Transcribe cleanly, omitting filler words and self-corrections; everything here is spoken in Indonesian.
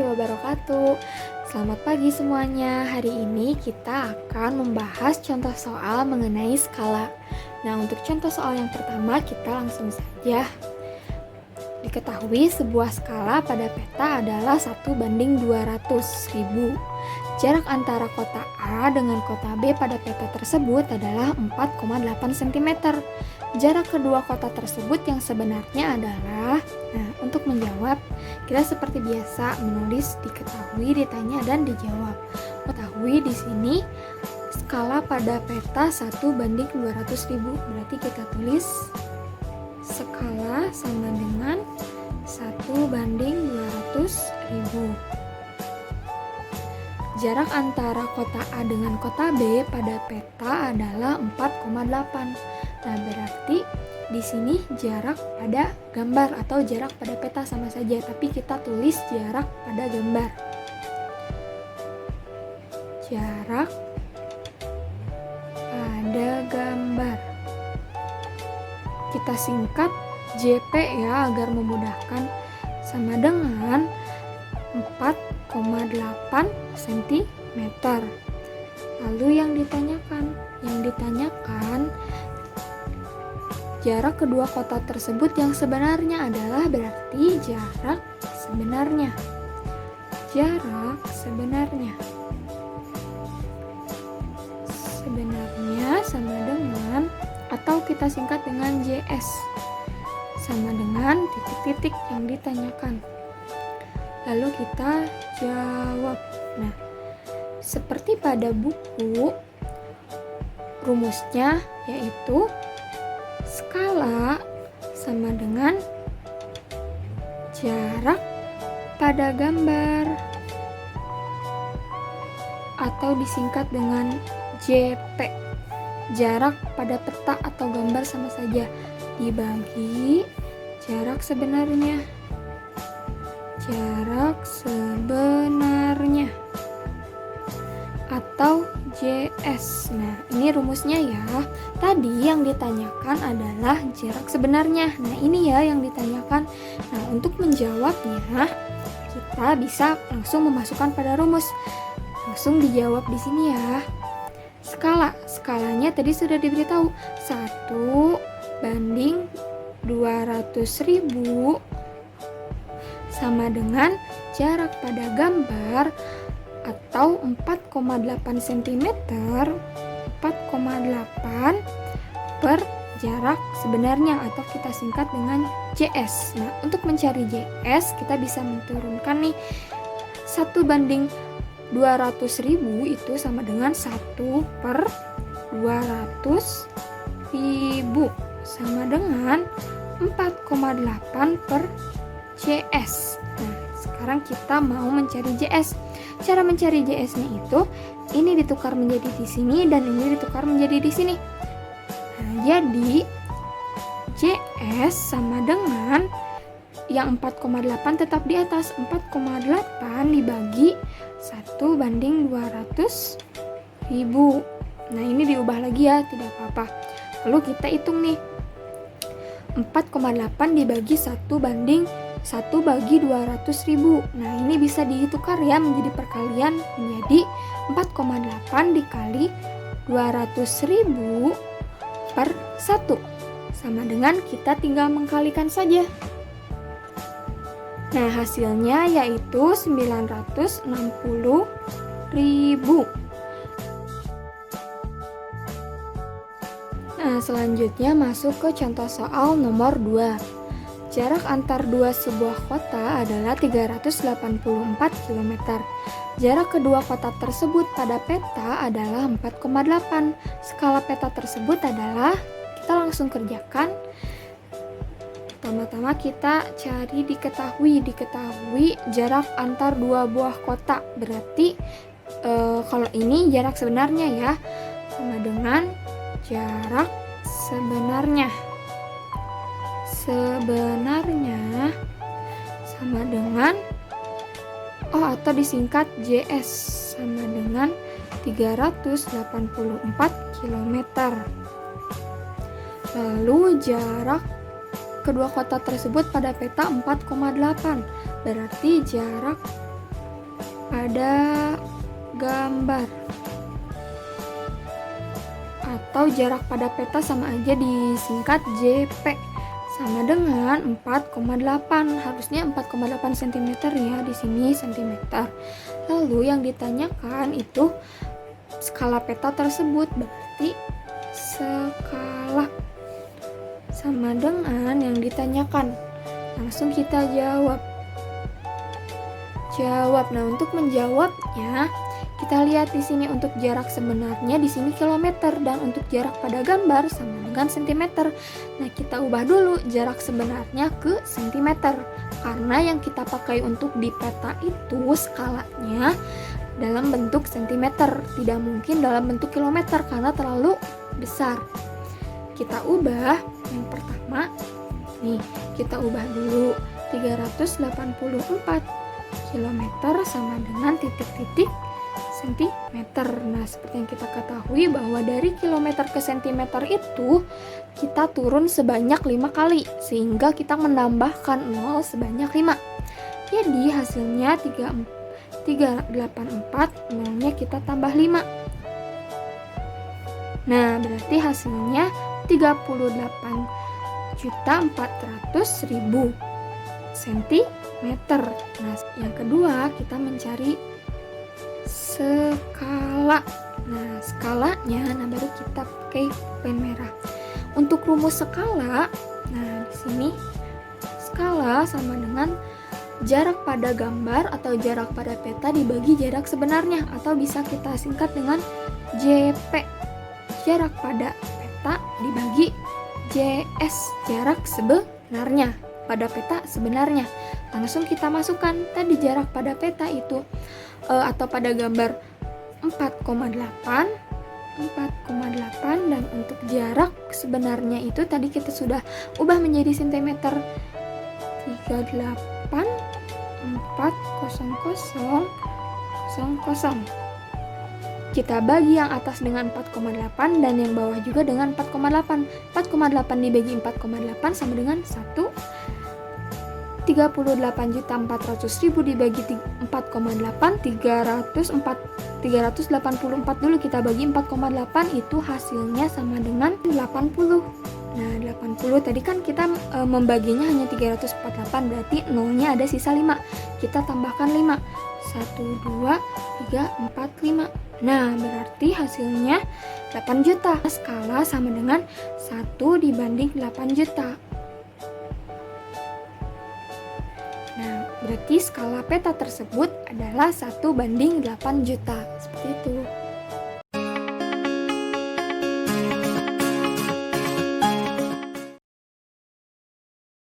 wabarakatuh. Selamat pagi semuanya. Hari ini kita akan membahas contoh soal mengenai skala. Nah, untuk contoh soal yang pertama kita langsung saja. Diketahui sebuah skala pada peta adalah 1:200.000. Jarak antara kota A dengan kota B pada peta tersebut adalah 4,8 cm. Jarak kedua kota tersebut yang sebenarnya adalah, untuk menjawab, kita seperti biasa menulis diketahui, ditanya, dan dijawab. Ketahui di sini skala pada peta 1:200.000. Berarti kita tulis skala sama dengan 1:200.000. Jarak antara kota A dengan kota B pada peta adalah 4,8. Nah, berarti di sini jarak pada gambar atau jarak pada peta sama saja, tapi kita tulis jarak pada gambar. Jarak pada gambar. Kita singkat JP ya agar memudahkan, sama dengan 4,8 cm. Lalu yang ditanyakan jarak kedua kota tersebut yang sebenarnya adalah, berarti jarak sebenarnya sama dengan, atau kita singkat dengan JS, sama dengan titik-titik yang ditanyakan. Lalu kita jawab. Nah, seperti pada buku, rumusnya yaitu skala sama dengan jarak pada gambar, atau disingkat dengan JP. Jarak pada peta atau gambar sama saja, dibagi jarak sebenarnya. Atau JS. Nah, ini rumusnya ya. Tadi yang ditanyakan adalah jarak sebenarnya. Nah, ini ya yang ditanyakan. Nah, untuk menjawabnya kita bisa langsung memasukkan pada rumus. Langsung dijawab di sini ya. Skalanya tadi sudah diberitahu, 1:200.000 sama dengan jarak pada gambar atau 4,8 cm, 4,8 per jarak sebenarnya atau kita singkat dengan JS. Nah, untuk mencari JS kita bisa menurunkan nih, 1:200.000 itu sama dengan 1/200.000 sama dengan 4,8 per JS. Nah, sekarang kita mau mencari JS. Cara mencari JS-nya itu, ini ditukar menjadi di sini dan ini ditukar menjadi di sini. Nah, jadi JS sama dengan yang 4,8 tetap di atas, 4,8 dibagi 1:200.000. Nah, ini diubah lagi ya, tidak apa-apa. Lalu kita hitung nih, 4,8 dibagi 1/200.000. Nah, ini bisa ditukar ya menjadi perkalian, menjadi 4,8 dikali 200.000 per 1. Sama dengan kita tinggal mengkalikan saja. Nah, hasilnya yaitu 960.000. Nah, selanjutnya masuk ke contoh soal nomor 2. Jarak antar dua sebuah kota adalah 384 km. Jarak kedua kota tersebut pada peta adalah 4,8. Skala peta tersebut adalah, kita langsung kerjakan. Pertama-tama kita cari diketahui jarak antar dua buah kota. Berarti kalau ini jarak sebenarnya ya, sama dengan jarak sebenarnya sama dengan atau disingkat JS sama dengan 384 km. Lalu jarak kedua kota tersebut pada peta 4,8. Berarti jarak pada gambar. Atau jarak pada peta sama aja disingkat JP, sama dengan 4,8. Harusnya 4,8 cm ya, di sini cm. Lalu yang ditanyakan itu skala peta tersebut, berarti skala sama dengan yang ditanyakan. Langsung kita jawab. Nah, untuk menjawabnya kita lihat di sini untuk jarak sebenarnya di sini kilometer dan untuk jarak pada gambar sama dengan sentimeter. Nah, kita ubah dulu jarak sebenarnya ke sentimeter karena yang kita pakai untuk di peta itu skalanya dalam bentuk sentimeter, tidak mungkin dalam bentuk kilometer karena terlalu besar. Kita ubah yang pertama. Nih, kita ubah dulu 384 kilometer sama dengan titik-titik sentimeter. Nah, seperti yang kita ketahui bahwa dari kilometer ke sentimeter itu kita turun sebanyak 5 kali sehingga kita menambahkan 0 sebanyak 5. Jadi hasilnya 384, nolnya kita tambah 5. Nah, berarti hasilnya 38.400.000 cm. Nah, yang kedua kita mencari skala. Nah, skalanya baru kita pakai pen merah. Untuk rumus skala, nah di sini skala sama dengan jarak pada gambar atau jarak pada peta dibagi jarak sebenarnya, atau bisa kita singkat dengan JP. Jarak pada peta dibagi JS, jarak sebenarnya pada peta sebenarnya. Langsung kita masukkan tadi jarak pada peta itu atau pada gambar 4,8 dan untuk jarak sebenarnya itu tadi kita sudah ubah menjadi cm 38.400.00. Kita bagi yang atas dengan 4,8 dan yang bawah juga dengan 4,8. 4,8 dibagi 4,8 sama dengan 1. 38.400.000 dibagi 4,8, 384 dulu kita bagi 4,8 itu hasilnya sama dengan 80. Nah, 80 tadi kan kita membaginya hanya 348, berarti nolnya ada sisa 5. Kita tambahkan 5. 1, 2, 3, 4, 5. Nah, berarti hasilnya 8 juta. Skala sama dengan 1 dibanding 8 juta. Nah, berarti skala peta tersebut adalah 1 banding 8 juta. Seperti itu.